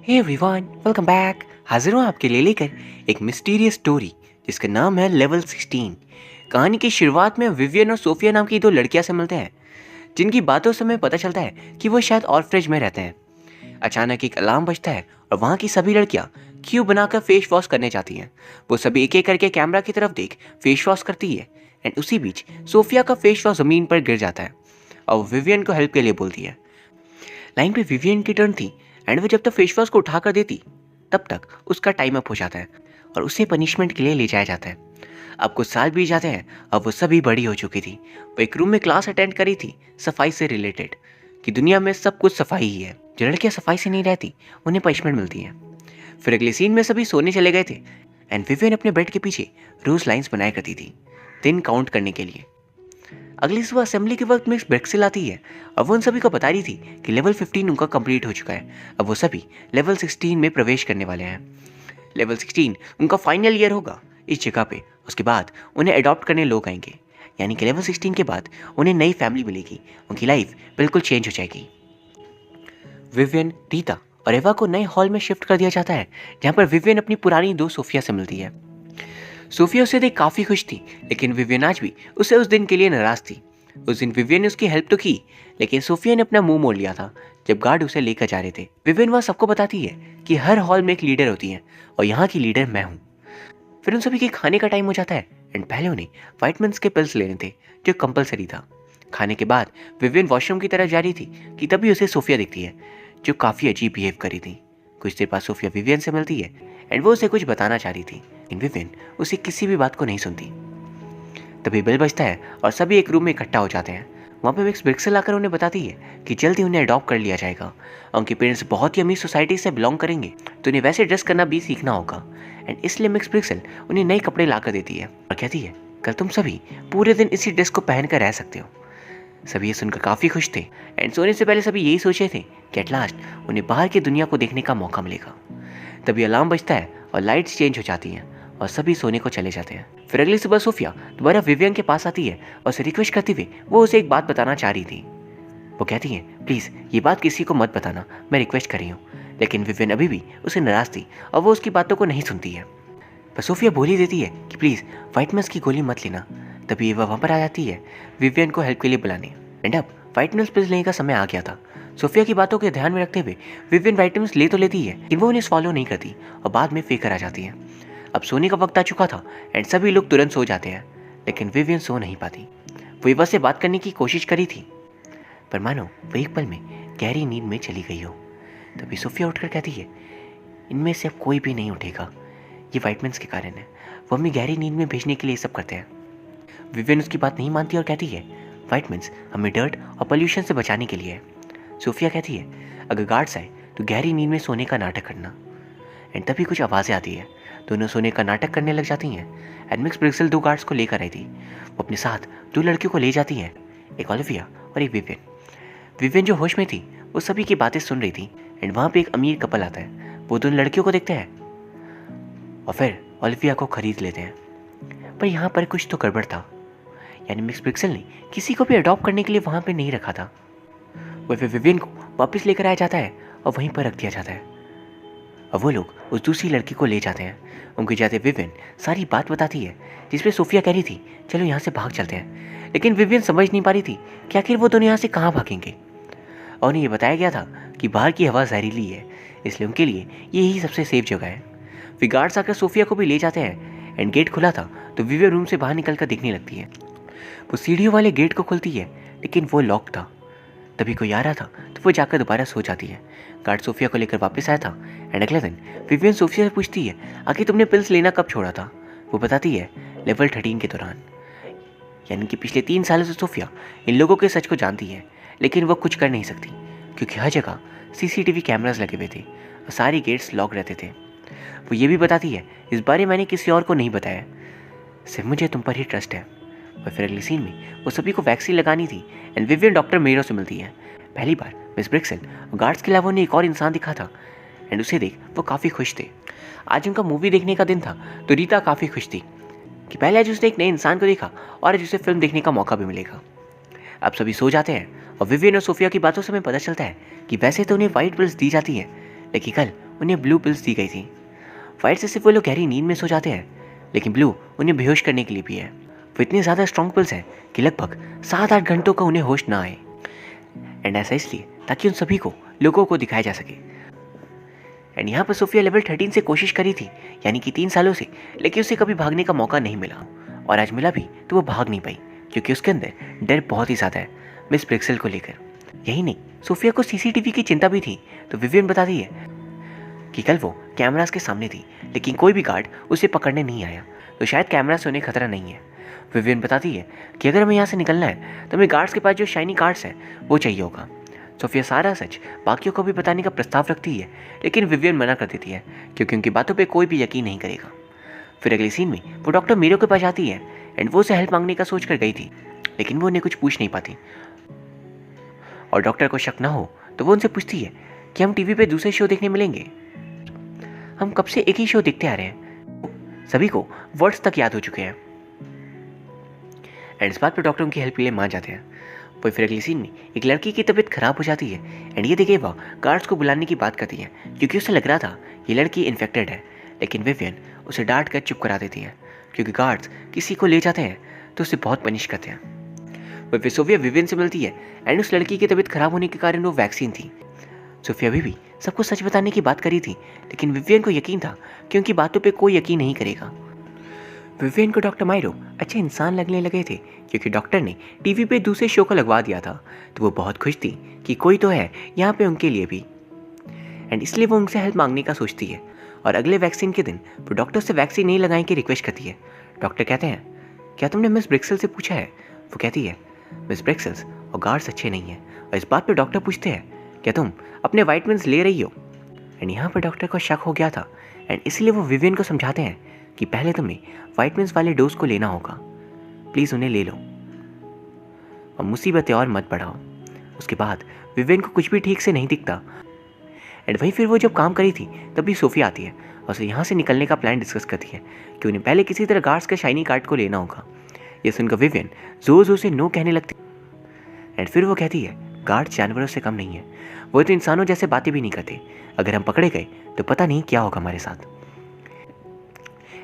Hey everyone, welcome back. हाजिर हूँ आपके लिए लेकर एक मिस्टीरियस स्टोरी जिसका नाम है लेवल 16। कहानी की शुरुआत में विवियन और सोफिया नाम की दो लड़कियां से मिलते हैं, जिनकी बातों से हमें पता चलता है कि वो शायद ऑर्फनेज में रहते हैं। अचानक एक अलार्म बजता है और वहाँ की सभी लड़कियां क्यूब बनाकर फेस वॉश करने जाती हैं। वो सभी एक एक करके कैमरा की तरफ देख फेस वॉश करती है एंड उसी बीच सोफिया का फेस वॉश जमीन पर गिर जाता है और वो विवियन को हेल्प के लिए बोलती है। लाइन पे विवियन की टर्न थी एंड वो जब तक फेस वॉश को उठा कर देती तब तक उसका टाइम अप हो जाता है और उसे पनिशमेंट के लिए ले जाया जाता है। अब कुछ साल बीत जाते हैं। अब वो सभी बड़ी हो चुकी थी। वो एक रूम में क्लास अटेंड करी थी सफाई से रिलेटेड, कि दुनिया में सब कुछ सफाई ही है। जो लड़कियां सफाई से नहीं रहती उन्हें पनिशमेंट मिलती है। फिर अगले सीन में सभी सोने चले गए थे एंड विवियन अपने बेड के पीछे रोज लाइंस बनाया करती थी दिन काउंट करने के लिए। अगली सुबह असेंबली के वक्त मिस ब्रेक्सिल आती है। अब वो उन सभी को बता रही थी कि लेवल 15 उनका कंप्लीट हो चुका है। अब वो सभी लेवल 16 में प्रवेश करने वाले हैं। लेवल 16 उनका फाइनल ईयर होगा इस जगह पे। उसके बाद उन्हें अडॉप्ट करने लोग आएंगे, यानी कि लेवल 16 के बाद उन्हें नई फैमिली मिलेगी। उनकी लाइफ बिल्कुल चेंज हो जाएगी। विवियन, रीता और एवा को नए हॉल में शिफ्ट कर दिया जाता है, जहाँ पर विवियन अपनी पुरानी दोस्त सोफिया से मिलती है। सोफिया उसे देख काफी खुश थी, लेकिन विवियन आज भी उसे उस दिन के लिए नाराज थी। उस दिन विवियन ने उसकी हेल्प तो की, लेकिन सोफिया ने अपना मुंह मोड़ लिया था जब गार्ड उसे लेकर जा रहे थे। विवियन वह सबको बताती है कि हर हॉल में एक लीडर होती है और यहाँ की लीडर मैं हूँ। फिर उन सभी के खाने का टाइम हो जाता है एंड पहले उन्हें वाइटमिन्स के पिल्स लेने थे जो कंपलसरी था। खाने के बाद विवियन वॉशरूम की तरफ जा रही थी कि तभी उसे सोफिया दिखती है, जो काफी अजीब बिहेव करी थी। कुछ देर बाद सोफिया विवियन से मिलती है एंड वो उसे कुछ बताना चाह रही थी, लेकिन विवियन उसे किसी भी बात को नहीं सुनती। तभी बेल बजता है और सभी एक रूम में इकट्ठा हो जाते हैं। वहाँ पे मिक्स ब्रिक्सल आकर उन्हें बताती है कि जल्दी उन्हें अडॉप्ट कर लिया जाएगा और उनके पेरेंट्स बहुत ही अमीर सोसाइटी से बिलोंग करेंगे, तो उन्हें वैसे ड्रेस करना भी सीखना होगा। एंड इसलिए मिक्स ब्रिक्सल उन्हें नए कपड़े ला कर देती है और कहती है कल तुम सभी पूरे दिन इसी ड्रेस को पहन कर रह सकते हो। सभी ये सुनकर काफ़ी खुश थे एंड सोने से पहले सभी यही सोचे थे कि एट लास्ट उन्हें बाहर की दुनिया को देखने का मौका मिलेगा। तभी अलार्म बजता है और लाइट्स चेंज हो जाती हैं और सभी सोने को चले जाते हैं। फिर अगली सुबह सोफिया दोबारा विवियन के पास आती है और उसे रिक्वेस्ट करते हुए वो उसे एक बात बताना चाह रही थी। वो कहती है प्लीज़ ये बात किसी को मत बताना, मैं रिक्वेस्ट कर रही हूँ। लेकिन विवियन अभी भी उसे नाराज थी और वो उसकी बातों को नहीं सुनती है। पर सोफिया बोल ही देती है कि प्लीज़ वाइटमिन्स की गोली मत लेना। तभी वह वहाँ पर आ जाती है विवियन को हेल्प के लिए बुलाने। एंड अब वाइटमिन्स पिल्स लेने का समय आ गया था। सोफिया की बातों के ध्यान में रखते हुए विवियन वाइटमिन्स ले तो लेती है, लेकिन वो उन्हें फॉलो नहीं करती और बाद में फेंक कर आ जाती है। अब सोने का वक्त आ चुका था एंड सभी लोग तुरंत सो जाते हैं, लेकिन विवियन सो नहीं पाती। वो एवा से बात करने की कोशिश करी थी, पर मानो वो एक पल में गहरी नींद में चली गई हो। तभी सोफिया उठकर कहती है इनमें से अब कोई भी नहीं उठेगा, ये वाइटमिन्स के कारण है। वो हमें गहरी नींद में भेजने के लिए सब करते हैं। विवियन उसकी बात नहीं मानती और कहती है वाइटमिन्स हमें डर्ट और पोल्यूशन से बचाने के लिए है। सोफिया कहती है अगर गार्ड्स आए तो गहरी नींद में सोने का नाटक करना। एंड तभी कुछ आवाज़ें आती है। दोनों सोने का नाटक करने लग जाती हैं एंड मिक्स ब्रिक्सल दो गार्ड्स को लेकर आई थी। वो अपने साथ दो लड़कियों को ले जाती हैं, एक ओलिविया और एक विवियन। विवियन जो होश में थी वो सभी की बातें सुन रही थी एंड वहाँ पे एक अमीर कपल आता है। वो दोनों लड़कियों को देखते हैं और फिर ओलिविया को खरीद लेते हैं। पर यहाँ पर कुछ तो गड़बड़ था, यानी मिक्स ब्रिक्सल ने किसी को भी अडॉप्ट करने के लिए वहाँ पे नहीं रखा था। वह फिर विवियन को वापस लेकर आया जाता है और वहीं पर रख दिया जाता है। अब वो लोग उस दूसरी लड़की को ले जाते हैं। उनके जाते विवियन सारी बात बताती है, जिसपे सोफिया कह रही थी चलो यहाँ से भाग चलते हैं, लेकिन विवियन समझ नहीं पा रही थी कि आखिर वो दोनों यहाँ से कहाँ भागेंगे। और उन्हें ये बताया गया था कि बाहर की हवा जहरीली है, इसलिए उनके लिए यही सबसे सेफ जगह है। फिर गार्ड्स आकर सोफिया को भी ले जाते हैं एंड गेट खुला था तो विवियन रूम से बाहर निकल कर देखने लगती है। वो सीढ़ियों वाले गेट को खोलती है, लेकिन वो लॉक था। तभी कोई आ रहा था तो वो जाकर दोबारा सो जाती है। गार्ड सोफिया को लेकर वापस आया था एंड अगले दिन विवियन सोफिया से पूछती है आखिर तुमने पिल्स लेना कब छोड़ा था। वो बताती है लेवल 13 के दौरान, यानी कि पिछले 3 सालों से सोफिया इन लोगों के सच को जानती है, लेकिन वो कुछ कर नहीं सकती क्योंकि हर जगह सीसीटीवी कैमरास लगे हुए थे और सारी गेट्स लॉक रहते थे। वो ये भी बताती है इस बारे मैंने किसी और को नहीं बताया, सिर्फ मुझे तुम पर ही ट्रस्ट है। और फिर अगली सीन में वो सभी को वैक्सीन लगानी थी एंड विवियन डॉक्टर मेरो से मिलती है। पहली बार मिस ब्रिक्सल और गार्ड्स के अलावा उन्हें एक और इंसान दिखा था एंड उसे देख वो काफ़ी खुश थे। आज उनका मूवी देखने का दिन था तो रीता काफ़ी खुश थी कि पहले आज उसने एक नए इंसान को देखा और आज उसे फिल्म देखने का मौका भी मिलेगा। अब सभी सो जाते हैं और विवियन और सोफिया की बातों से हमें पता चलता है कि वैसे तो उन्हें वाइट पिल्स दी जाती हैं, लेकिन कल उन्हें ब्लू पिल्स दी गई थी। वाइट से सिर्फ वो लोग गहरी नींद में सो जाते हैं, लेकिन ब्लू उन्हें बेहोश करने के लिए भी है। वो इतनी ज़्यादा स्ट्रॉन्ग पिल्स हैं कि लगभग 7-8 घंटों का उन्हें होश ना आए। एंड ऐसा इसलिए ताकि उन सभी को लोगों को दिखाया जा सके। एंड यहाँ पर सोफिया लेवल 13 से कोशिश करी थी, यानी कि 3 सालों से, लेकिन उसे कभी भागने का मौका नहीं मिला। और आज मिला भी तो वो भाग नहीं पाई, क्योंकि उसके अंदर डर बहुत ही ज़्यादा है मिस ब्रिक्सेल को लेकर। यही नहीं, सोफिया को सीसीटीवी की चिंता भी थी। तो विवियन बताती है कि कल वो कैमरास के सामने थी, लेकिन कोई भी गार्ड उसे पकड़ने नहीं आया, तो शायद कैमरा से उन्हें खतरा नहीं है। विवियन बताती है कि अगर हमें यहाँ से निकलना है तो हमें गार्ड्स के पास जो शाइनी कार्ड्स हैं वो चाहिए होगा। सोफिया सारा सच बाकियों को भी बताने का प्रस्ताव रखती है, लेकिन विवियन मना कर देती है, क्योंकि उनकी बातों पे कोई भी यकीन नहीं करेगा। फिर अगले सीन में वो डॉक्टर मीरो के पास जाती है एंड वो उसे हेल्प मांगने का सोच कर गई थी, लेकिन वो उन्हें कुछ पूछ नहीं पाती। और डॉक्टर को शक ना हो तो वो उनसे पूछती है कि हम टीवी पे दूसरे शो देखने मिलेंगे। हम कब से एक ही शो देखते आ रहे हैं, सभी को वर्ड्स तक याद हो चुके हैं। एंड इस बात पर डॉक्टर उनकी हेल्प के लिए मान जाते हैं। वो फिर अगली सीन में एक लड़की की तबीयत खराब हो जाती है एंड ये देखे वह गार्ड्स को बुलाने की बात करती है, क्योंकि उसे लग रहा था ये लड़की इन्फेक्टेड है। लेकिन विवियन उसे डांट कर चुप करा देती है, क्योंकि गार्ड्स किसी को ले जाते हैं तो उसे बहुत पनिश करते हैं। वह फिर सोफिया विवियन से मिलती है एंड उस लड़की की तबीयत खराब होने के कारण वो वैक्सीन थी। सोफिया अभी भी सबको सच बताने की बात करी थी, लेकिन विवियन को यकीन था कि उनकी बातों पे कोई यकीन नहीं करेगा। विवियन को डॉक्टर मायरो अच्छे इंसान लगने लगे थे, क्योंकि डॉक्टर ने टीवी पे दूसरे शो को लगवा दिया था। तो वो बहुत खुश थी कि कोई तो है यहाँ पे उनके लिए भी, एंड इसलिए वो उनसे हेल्प मांगने का सोचती है। और अगले वैक्सीन के दिन वो डॉक्टर से वैक्सीन नहीं लगाने की रिक्वेस्ट करती है। डॉक्टर कहते हैं, क्या तुमने मिस ब्रिक्सेल से पूछा है? वो कहती है, मिस ब्रिक्सेल्स और गार्ड्स अच्छे नहीं हैं। और इस बात पर डॉक्टर पूछते हैं, क्या तुम अपने वाइटमिन्स ले रही हो? एंड यहाँ पर डॉक्टर को शक हो गया था, एंड इसलिए वो विवियन को समझाते हैं कि पहले तुम्हें वाइटमिन्स वाले डोज को लेना होगा, प्लीज़ उन्हें ले लो और मुसीबतें और मत बढ़ाओ। उसके बाद विवियन को कुछ भी ठीक से नहीं दिखता। एंड वही फिर वो जब काम करी थी तभी सोफिया आती है और उसे यहाँ से निकलने का प्लान डिस्कस करती है कि उन्हें पहले किसी तरह गार्ड्स का शाइनी कार्ड को लेना होगा। ये सुनकर विवियन जोर जोर से नो कहने लगती। एंड फिर वो कहती है, गार्ड जानवरों से कम नहीं है, वो तो इंसानों जैसे बातें भी नहीं करते। अगर हम पकड़े गए तो पता नहीं क्या होगा हमारे साथ।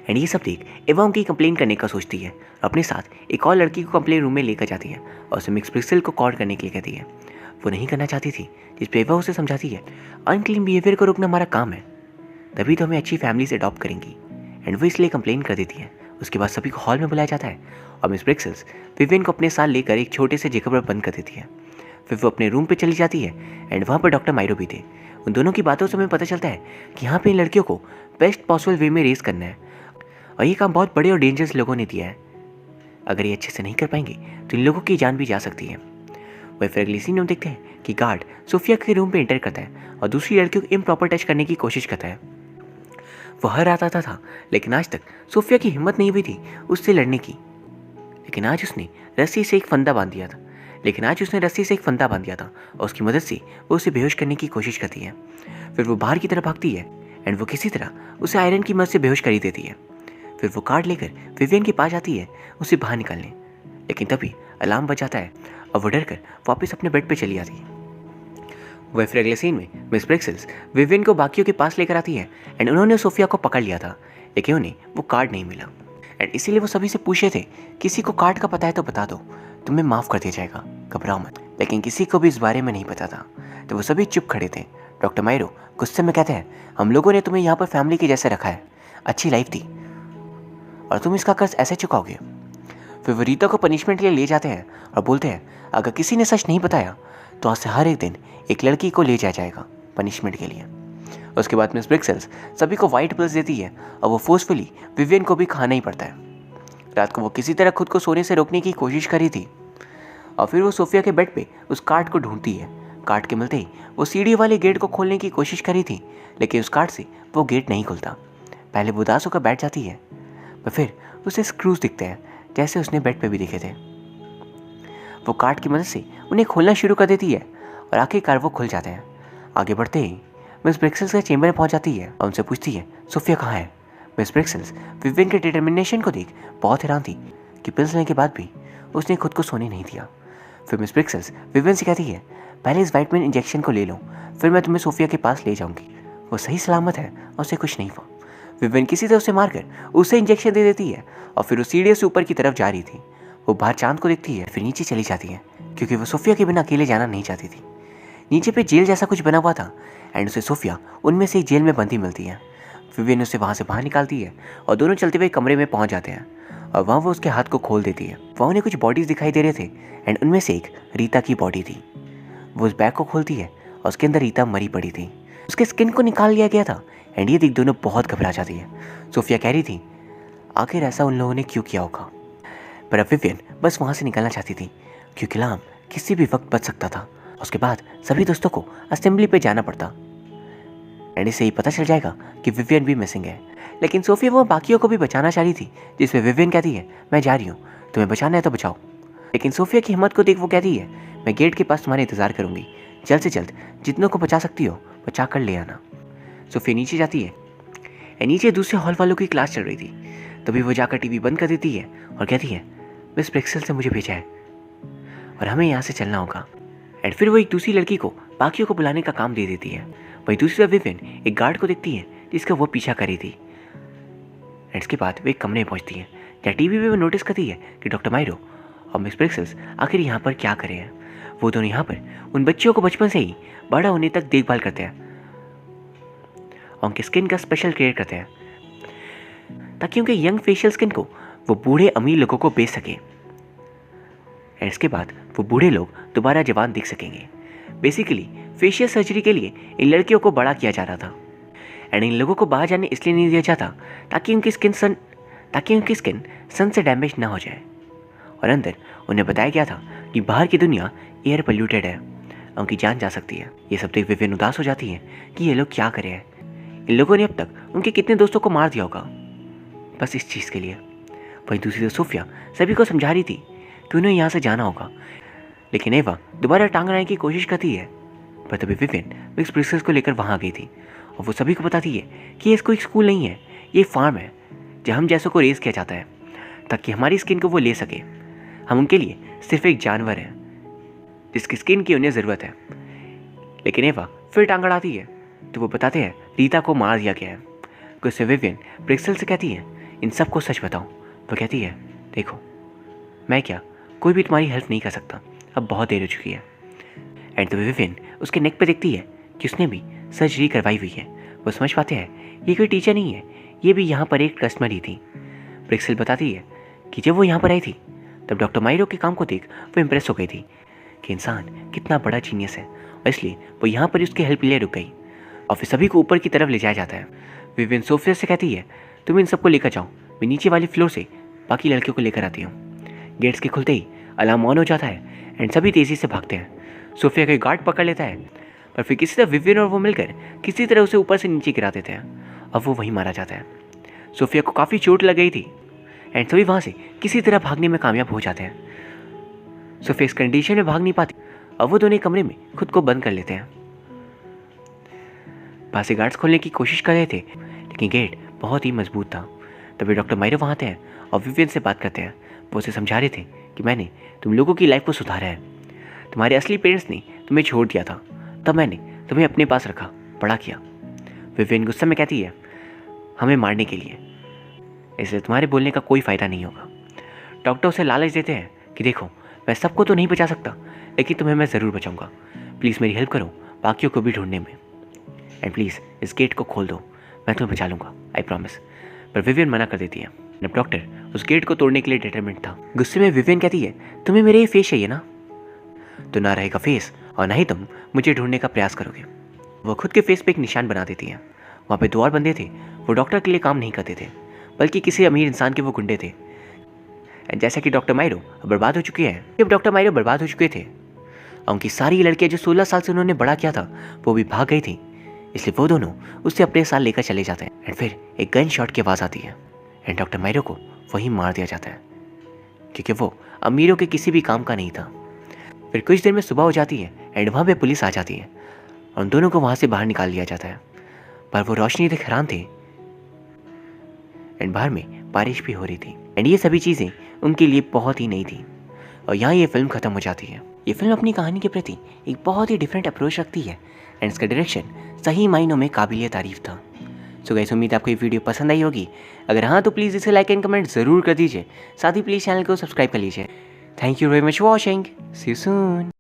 एंड ये सब देख एवा उनकी कंप्लेन करने का सोचती है। अपने साथ एक और लड़की को कंप्लेन रूम में लेकर जाती है और उसे मिस ब्रिक्सेल को कॉल करने के लिए कहती है। वो नहीं करना चाहती थी, जिस पे एवा उसे समझाती है, अनक्लीन बिहेवियर को रोकना हमारा काम है, तभी तो हमें अच्छी फैमिली से अडॉप्ट करेंगी। एंड वो इसलिए कंप्लेन कर देती है। उसके बाद सभी को हॉल में बुलाया जाता है और मिस ब्रिक्सेल्स विवियन को अपने साथ लेकर एक छोटे से जगह पर बंद कर देती है। फिर वो अपने रूम पे चली जाती है एंड वहाँ पर डॉक्टर मायरो भी थे। उन दोनों की बातों से हमें पता चलता है कि यहाँ पे इन लड़कियों को बेस्ट पॉसिबल वे में रेस करना है, और ये काम बहुत बड़े और डेंजरस लोगों ने दिया है। अगर ये अच्छे से नहीं कर पाएंगे तो इन लोगों की जान भी जा सकती है। वही फिर अगली सीन में देखते हैं कि गार्ड सोफिया के रूम पे एंटर करता है और दूसरी लड़कियों को इम्प्रॉपर टच करने की कोशिश करता है। वो हर रात आता था, लेकिन आज तक सोफिया की हिम्मत नहीं हुई थी उससे लड़ने की। लेकिन आज उसने रस्सी से एक फंदा बांध दिया था और उसकी मदद से वो उसे बेहोश करने की कोशिश करती है। फिर वो बाहर की तरफ भागती है एंड वो किसी तरह उसे आयरन की मदद से बेहोश कर ही देती है। फिर वो कार्ड लेकर विवियन के पास जाती है उसे बाहर निकालने, लेकिन तभी अलार्म बज जाता है और वो डर कर वापस अपने बेड पे चली आती है। वह फिर अगले सीन में मिस ब्रिक्सेल्स विवियन को बाकियों के पास लेकर आती है एंड उन्होंने सोफिया को पकड़ लिया था, लेकिन उन्हें वो कार्ड नहीं मिला। एंड इसीलिए वो सभी से पूछे थे, किसी को कार्ड का पता है तो बता दो, तुम्हें माफ़ कर दिया जाएगा, घबराओ मत। लेकिन किसी को भी इस बारे में नहीं पता था, तो वो सभी चुप खड़े थे। डॉक्टर मायरो गुस्से में कहते हैं, हम लोगों ने तुम्हें यहाँ पर फैमिली के जैसे रखा है, अच्छी लाइफ थी और तुम इसका कर्ज ऐसे चुकाओगे। फिर वो रीता को पनिशमेंट के लिए ले जाते हैं और बोलते हैं, अगर किसी ने सच नहीं बताया तो आज से हर एक दिन एक लड़की को ले जाया जाएगा पनिशमेंट के लिए। उसके बाद मिस ब्रिक्सेल्स सभी को वाइट पिल्स देती है और वो फोर्सफुली विवियन को भी खाना ही पड़ता है। रात को वो किसी तरह खुद को सोने से रोकने की कोशिश करी थी और फिर वो सोफिया के बेड पे उस कार्ड को ढूंढती है। कार्ड के मिलते ही वो सीढ़ी वाले गेट को खोलने की कोशिश करी थी, लेकिन उस कार्ड से वो गेट नहीं खुलता। पहले वो उदास होकर बैठ जाती है, पर फिर उसे स्क्रूज दिखते हैं जैसे उसने बेड पे भी देखे थे। वो कार्ड की मदद से उन्हें खोलना शुरू कर देती है और आखिरकार वो खुल जाते हैं। आगे बढ़ते ही मिस ब्रिक्सेल्स के चेंबर में पहुंच जाती है और उनसे पूछती है, सोफिया कहाँ है? मिस ब्रिक्सेल्स विवियन के डिटर्मिनेशन को देख बहुत हैरान थी कि पिल्स लेने के बाद भी उसने खुद को सोने नहीं दिया। फिर मिस ब्रिक्सेल्स विवियन से कहती है, पहले इस वाइटमिन इंजेक्शन को ले लो, फिर मैं तुम्हें सोफिया के पास ले जाऊंगी। वो सही सलामत है और उसे कुछ नहीं हुआ। विवियन किसी तरह उसे मारकर उसे इंजेक्शन दे देती है और फिर वो सीढ़ियों से ऊपर की तरफ जा रही थी। वो बाहर चांद को देखती है, फिर नीचे चली जाती है क्योंकि वो सोफिया के बिना अकेले जाना नहीं चाहती थी। नीचे पे जेल जैसा कुछ बना हुआ था एंड उसे सोफिया उनमें से एक जेल में बंदी मिलती है। विवियन उसे वहाँ से बाहर निकालती है और दोनों चलते हुए कमरे में पहुँच जाते हैं और वहाँ वो उसके हाथ को खोल देती है। वहाँ उन्हें कुछ बॉडीज दिखाई दे रहे थे एंड उनमें से एक रीता की बॉडी थी। वो उस बैग को खोलती है और उसके अंदर रीता मरी पड़ी थी। उसके स्किन को निकाल लिया गया था एंड ये देख दोनों बहुत घबरा जाती है। सोफिया कह रही थी आखिर ऐसा उन लोगों ने क्यों किया होगा, पर अब विवियन बस वहाँ से निकलना चाहती थी क्योंकि लाम किसी भी वक्त बच सकता था। उसके बाद सभी दोस्तों को असेंबली पे जाना पड़ता एंड इससे ही पता चल जाएगा कि विवियन भी मिसिंग है। लेकिन सोफिया वो बाकियों को भी बचाना चाह रही थी, जिसमें विवियन कहती है मैं जा रही हूँ, तुम्हें बचाना है तो बचाओ। लेकिन सोफिया की हिम्मत को देख वो कहती है मैं गेट के पास तुम्हारा इंतजार करूंगी, जल्द से जल्द जितनों को बचा सकती हो बचा कर ले आना। सोफिया नीचे जाती है। नीचे दूसरे हॉल वालों की क्लास चल रही थी। तभी वो जाकर टीवी बंद कर देती है और कहती है मिस ब्रेक्सेल से मुझे भेजा है और हमें यहाँ से चलना होगा। एंड फिर वो एक दूसरी लड़की को बाकियों को बुलाने का काम दे देती है। वहीं दूसरी तरफ विवियन एक गार्ड को देखती है जिसका वो पीछा कर रही थी। एंड इसके बाद वो एक कमरे में पहुँचती है जहाँ टीवी पे वो नोटिस करती है कि डॉक्टर मायरो और मिस ब्रेक्सेल आखिर यहाँ पर क्या करे हैं। वो दोनों यहाँ पर उन बच्चियों को बचपन से ही बड़ा होने तक देखभाल करते हैं और उनके स्किन का स्पेशल केयर करते हैं ताकि उनके यंग फेशियल स्किन को वो बूढ़े अमीर लोगों को बेच सके एंड इसके बाद वो बूढ़े लोग दोबारा जवान दिख सकेंगे। बेसिकली फेशियल सर्जरी के लिए इन लड़कियों को बड़ा किया जा रहा था एंड इन लोगों को बाहर जाने इसलिए नहीं दिया जाता ताकि उनकी स्किन सन से डैमेज ना हो जाए। और अंदर उन्हें बताया गया था कि बाहर की दुनिया एयर पोल्यूटेड है, उनकी जान जा सकती है। ये सब देख विवियन उदास हो जाती है कि ये लोग क्या करे हैं। इन लोगों ने अब तक उनके कितने दोस्तों को मार दिया होगा बस इस चीज़ के लिए। वहीं दूसरी तरफ सोफिया सभी को समझा रही थी कि उन्हें यहाँ से जाना होगा, लेकिन एवा दोबारा टांग लाने की कोशिश करती है। पर तभी विवियन मिस ब्रेक्सेल को लेकर वहाँ आ गई थी और वो सभी को बताती है कि ये कोई स्कूल नहीं है, ये फार्म है जहाँ हम जैसों को रेस किया जाता है ताकि हमारी स्किन को वो ले सके। हम उनके लिए सिर्फ एक जानवर हैं जिसकी स्किन की उन्हें ज़रूरत है। लेकिन एवा फिर टांग अड़ाती है तो वो बताते हैं रीता को मार दिया गया है। गुस्से विवियन ब्रेक्सेल से कहती है इन सब को सच बताओ। वो कहती है देखो मैं क्या, कोई भी तुम्हारी हेल्प नहीं कर सकता, अब बहुत देर हो चुकी है। एंड तो विवियन उसके नेक पे देखती है कि उसने भी सर्जरी करवाई हुई है। वो समझ पाते हैं ये कोई टीचर नहीं है, ये भी यहाँ पर एक कस्टमर ही थी। ब्रेक्सेल बताती है कि जब वो यहाँ पर आई थी तब डॉक्टर मायरो के काम को देख वो इम्प्रेस हो गई थी कि इंसान कितना बड़ा जीनियस है और इसलिए वो यहाँ पर उसकी हेल्प लिए रुक गई और फिर सभी को ऊपर की तरफ ले जाया जाता है। विवियन सोफिया से कहती है तुम इन सबको लेकर जाओ, मैं नीचे वाली फ्लोर से बाकी लड़कियों को लेकर आती हूँ। गेट्स के खुलते ही अलार्म ऑन हो जाता है एंड सभी तेज़ी से भागते हैं। सोफिया का गार्ड पकड़ लेता है पर फिर किसी तरह विवियन और वो मिलकर किसी तरह उसे ऊपर से नीचे गिरा देते हैं और वो वहीं मारा जाता है। सोफिया को काफ़ी चोट लग गई थी एंड सभी वहाँ से किसी तरह भागने में कामयाब हो जाते हैं। सोफिया इस कंडीशन में भाग नहीं पाती और वो दोनों कमरे में खुद को बंद कर लेते हैं। बाहर से गार्ड्स खोलने की कोशिश कर रहे थे लेकिन गेट बहुत ही मजबूत था। तभी डॉक्टर मायरो वहाँ आते हैं और विवियन से बात करते हैं। वो उसे समझा रहे थे कि मैंने तुम लोगों की लाइफ को सुधारा है, तुम्हारे असली पेरेंट्स ने तुम्हें छोड़ दिया था, तब मैंने तुम्हें अपने पास रखा, बड़ा किया। विवियन गुस्से में कहती है हमें मारने के लिए, इसलिए तुम्हारे बोलने का कोई फ़ायदा नहीं होगा। डॉक्टर उसे लालच देते हैं कि देखो मैं सबको तो नहीं बचा सकता लेकिन तुम्हें मैं ज़रूर बचाऊंगा, प्लीज़ मेरी हेल्प करो बाकियों को भी ढूंढने में, एंड प्लीज़ इस गेट को खोल दो, मैं तुम्हें बचा लूँगा, आई प्रॉमिस। पर विवियन मना कर देती है। अब डॉक्टर उस गेट को तोड़ने के लिए डिटरमिनेट था। गुस्से में विवियन कहती है तुम्हें मेरे ये फेस चाहिए ना, तो ना रहेगा फेस और ना ही तुम मुझे ढूंढने का प्रयास करोगे। वो खुद के फेस पे एक निशान बना देती है। वहाँ पे 2 और बंदे थे, वो डॉक्टर के लिए काम नहीं करते थे बल्कि किसी अमीर इंसान के वो गुंडे थे। जैसा कि डॉक्टर मायरो बर्बाद हो चुके हैं, जब डॉक्टर मायरो बर्बाद हो चुके थे और उनकी सारी लड़कियाँ जो 16 साल से उन्होंने बड़ा किया था वो भी भाग गई थी, इसलिए वो दोनों उससे अपने साथ लेकर चले जाते हैं। एंड फिर एक गन शॉट की आवाज़ आती है एंड डॉक्टर मायरो को वहीं मार दिया जाता है क्योंकि वो अमीरों के किसी भी काम का नहीं था। फिर कुछ देर में सुबह हो जाती है एंड वहाँ पे पुलिस आ जाती है और उन दोनों को वहाँ से बाहर निकाल लिया जाता है। पर वो रोशनी देख हैरान थे एंड बाहर में बारिश भी हो रही थी एंड ये सभी चीज़ें उनके लिए बहुत ही नई थी। और यहाँ ये फिल्म ख़त्म हो जाती है। ये फिल्म अपनी कहानी के प्रति एक बहुत ही डिफरेंट अप्रोच रखती है एंड इसका डायरेक्शन सही मायनों में काबिलियत तारीफ था। सो गाइस, उम्मीद आपको ये वीडियो पसंद आई होगी। अगर हाँ तो प्लीज़ इसे लाइक एंड कमेंट ज़रूर कर दीजिए। साथ ही प्लीज़ चैनल को सब्सक्राइब कर लीजिए। Thank you very much for watching. See you soon.